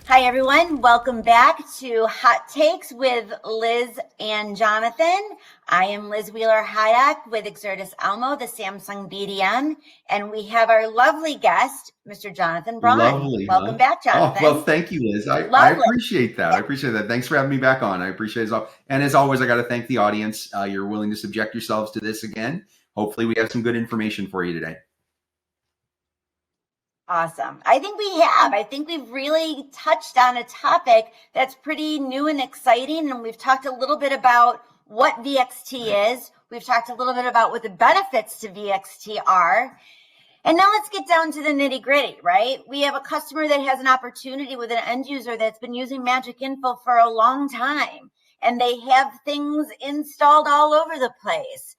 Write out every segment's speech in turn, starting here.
Hi, everyone. Welcome back to Hot Takes with Liz and Jonathan. I am Liz Wheeler-Hayek with Exertis Almo, the Samsung BDM, and we have our lovely guest, Mr. Jonathan Brawn. Lovely. Welcome back, Jonathan. Oh, well, thank you, Liz. I appreciate that. I appreciate that. Thanks for having me back on. I appreciate it. And as always, I got to thank the audience. You're willing to subject yourselves to this again. Hopefully we have some good information for you today. Awesome. I think we have. I think we've really touched on a topic that's pretty new and exciting. And we've talked a little bit about what VXT is. We've talked a little bit about what the benefits to VXT are. And now let's get down to the nitty gritty, right? We have a customer that has an opportunity with an end user that's been using MagicINFO for a long time, and they have things installed all over the place.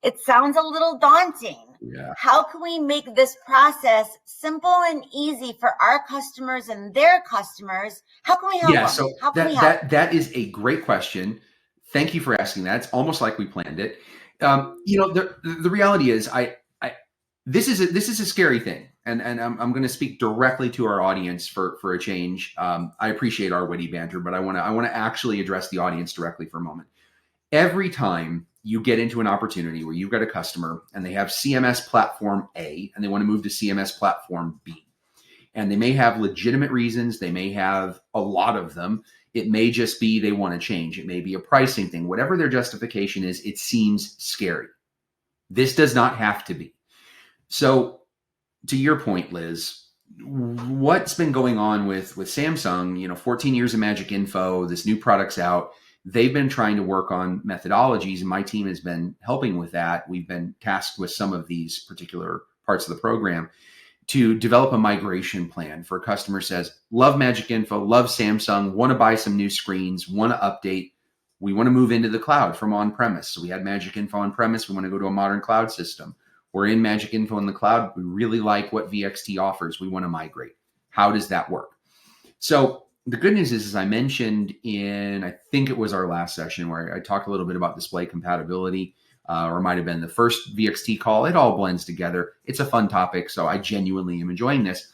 It sounds a little daunting. Yeah. How can we make this process simple and easy for our customers and their customers? How can we help them? So How can we help? that is a great question. Thank you for asking that. It's almost like we planned it. The reality is, this is a scary thing, and I'm going to speak directly to our audience for a change. I appreciate our witty banter, but I want to actually address the audience directly for a moment. Every time you get into an opportunity where you've got a customer and they have CMS platform A and they want to move to CMS platform B, and they may have legitimate reasons, they may have a lot of them. It may just be they want to change. It may be a pricing thing. Whatever their justification is, it seems scary. This does not have to be. So to your point, Liz, what's been going on with Samsung, 14 years of MagicINFO, this new product's out. They've been trying to work on methodologies, and my team has been helping with that. We've been tasked with some of these particular parts of the program to develop a migration plan for a customer who says, love MagicINFO, love Samsung, want to buy some new screens, want to update. We want to move into the cloud from on-premise. So we had MagicINFO on-premise. We want to go to a modern cloud system. We're in MagicINFO in the cloud. We really like what VXT offers. We want to migrate. How does that work? So the good news is, as I mentioned in, I think it was our last session where I talked a little bit about display compatibility, or it might have been the first VXT call. It all blends together. It's a fun topic, so I genuinely am enjoying this.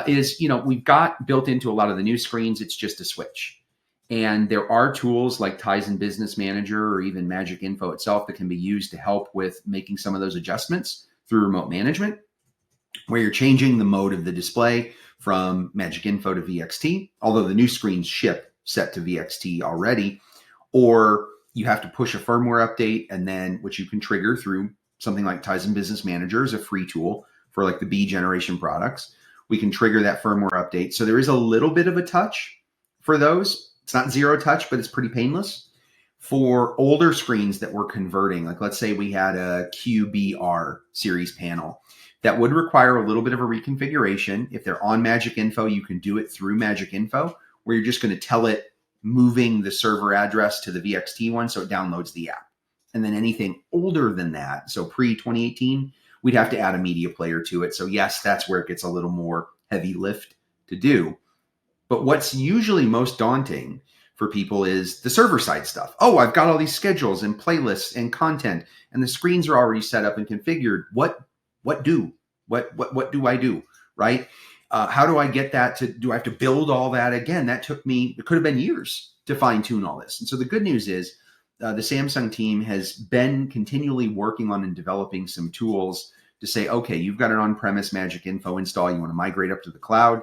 We've got built into a lot of the new screens, it's just a switch. And there are tools like Tizen Business Manager or even MagicINFO itself that can be used to help with making some of those adjustments through remote management, where you're changing the mode of the display from MagicINFO to VXT, although the new screens ship set to VXT already, or you have to push a firmware update, and then which you can trigger through something like Tizen Business Manager is a free tool for like the B generation products. We can trigger that firmware update. So there is a little bit of a touch for those. It's not zero touch, but it's pretty painless. For older screens that we're converting, like let's say we had a QBR series panel, that would require a little bit of a reconfiguration. If they're on MagicINFO, you can do it through MagicINFO, where you're just going to tell it moving the server address to the VXT one so it downloads the app. And then anything older than that, so pre-2018, we'd have to add a media player to it. So yes, that's where it gets a little more heavy lift to do. But what's usually most daunting for people is the server side stuff. Oh, I've got all these schedules and playlists and content, and the screens are already set up and configured. What do I do, right? How do I get that do I have to build all that again? It could have been years to fine tune all this. And so the good news is the Samsung team has been continually working on and developing some tools to say, okay, you've got an on-premise MagicINFO install. You want to migrate up to the cloud.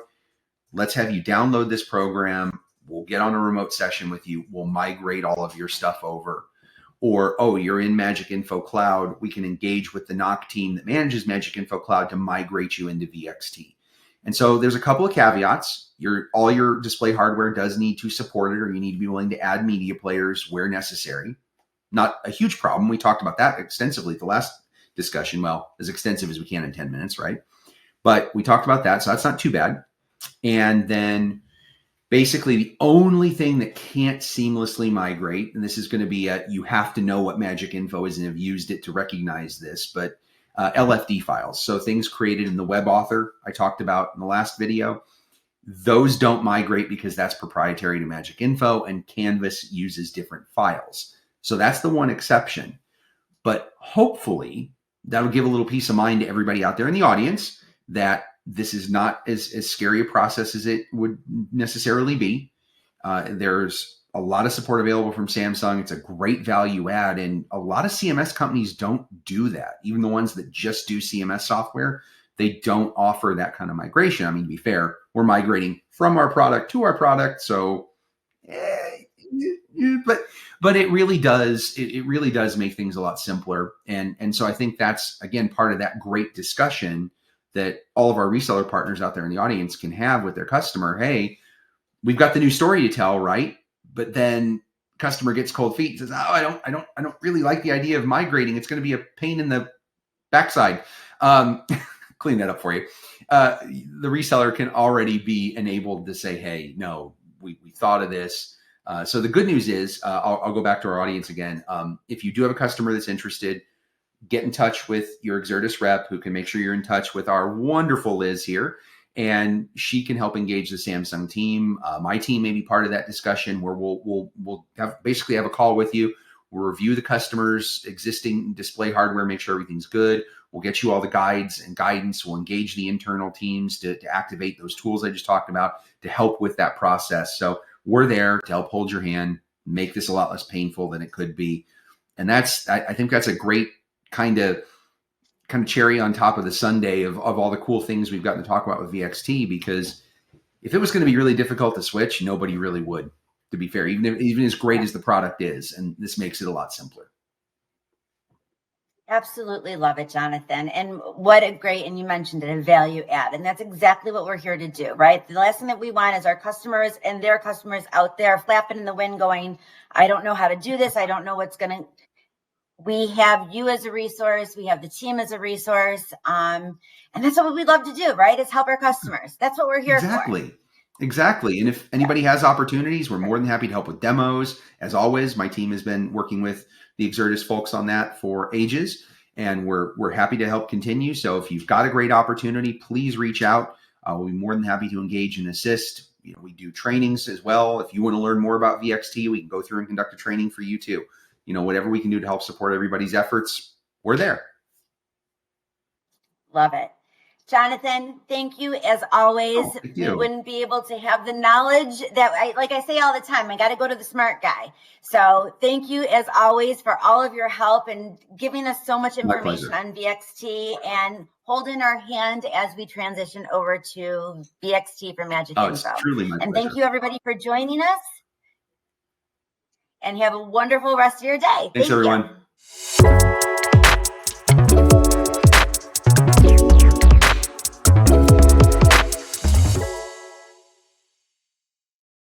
Let's have you download this program. We'll get on a remote session with you. We'll migrate all of your stuff over. Or, oh, you're in MagicINFO Cloud. We can engage with the NOC team that manages MagicINFO Cloud to migrate you into VXT. And so there's a couple of caveats. All your display hardware does need to support it, or you need to be willing to add media players where necessary. Not a huge problem. We talked about that extensively at the last discussion. Well, as extensive as we can in 10 minutes, right? But we talked about that, so that's not too bad. And then basically the only thing that can't seamlessly migrate, and this is going to be you have to know what MagicINFO is and have used it to recognize this, but LFD files. So things created in the web author I talked about in the last video, those don't migrate because that's proprietary to MagicINFO, and Canvas uses different files. So that's the one exception. But hopefully that'll give a little peace of mind to everybody out there in the audience that This is not as scary a process as it would necessarily be. There's a lot of support available from Samsung. It's a great value add, and a lot of CMS companies don't do that. Even the ones that just do CMS software, they don't offer that kind of migration. I mean, to be fair, we're migrating from our product to our product, so but it really does make things a lot simpler. And so I think that's, again, part of that great discussion that all of our reseller partners out there in the audience can have with their customer. Hey, we've got the new story to tell, right? But then customer gets cold feet and says, "Oh, I don't really like the idea of migrating. It's going to be a pain in the backside." Clean that up for you. The reseller can already be enabled to say, "Hey, no, we thought of this." So the good news is, I'll go back to our audience again. If you do have a customer that's interested, get in touch with your Exertis rep, who can make sure you're in touch with our wonderful Liz here, and she can help engage the Samsung team. My team may be part of that discussion where we'll basically have a call with you. We'll review the customer's existing display hardware, make sure everything's good. We'll get you all the guides and guidance. We'll engage the internal teams to activate those tools I just talked about to help with that process. So we're there to help hold your hand, make this a lot less painful than it could be. And I think that's a great kind of cherry on top of the sundae of all the cool things we've gotten to talk about with VXT, because if it was going to be really difficult to switch, nobody really would, to be fair, even as great as the product is. And this makes it a lot simpler. Absolutely love it, Jonathan. And what a great, and you mentioned it, a value add. And that's exactly what we're here to do, right? The last thing that we want is our customers and their customers out there flapping in the wind going, I don't know how to do this. I don't know what's going to. We have you as a resource. We have the team as a resource. And that's what we love to do, right? Is help our customers. That's what we're here for. Exactly. And if anybody has opportunities, we're more than happy to help with demos. As always, my team has been working with the Exertis folks on that for ages, and we're happy to help continue. So if you've got a great opportunity, please reach out. We'll be more than happy to engage and assist. We do trainings as well. If you want to learn more about VXT, we can go through and conduct a training for you too. Whatever we can do to help support everybody's efforts, we're there. Love it. Jonathan, thank you as always. Thank you. We wouldn't be able to have the knowledge that like I say all the time, I got to go to the smart guy. So thank you as always for all of your help and giving us so much information on VXT and holding our hand as we transition over to VXT for MagicINFO. It's truly my pleasure. Thank you everybody for joining us, and have a wonderful rest of your day. Thanks everyone.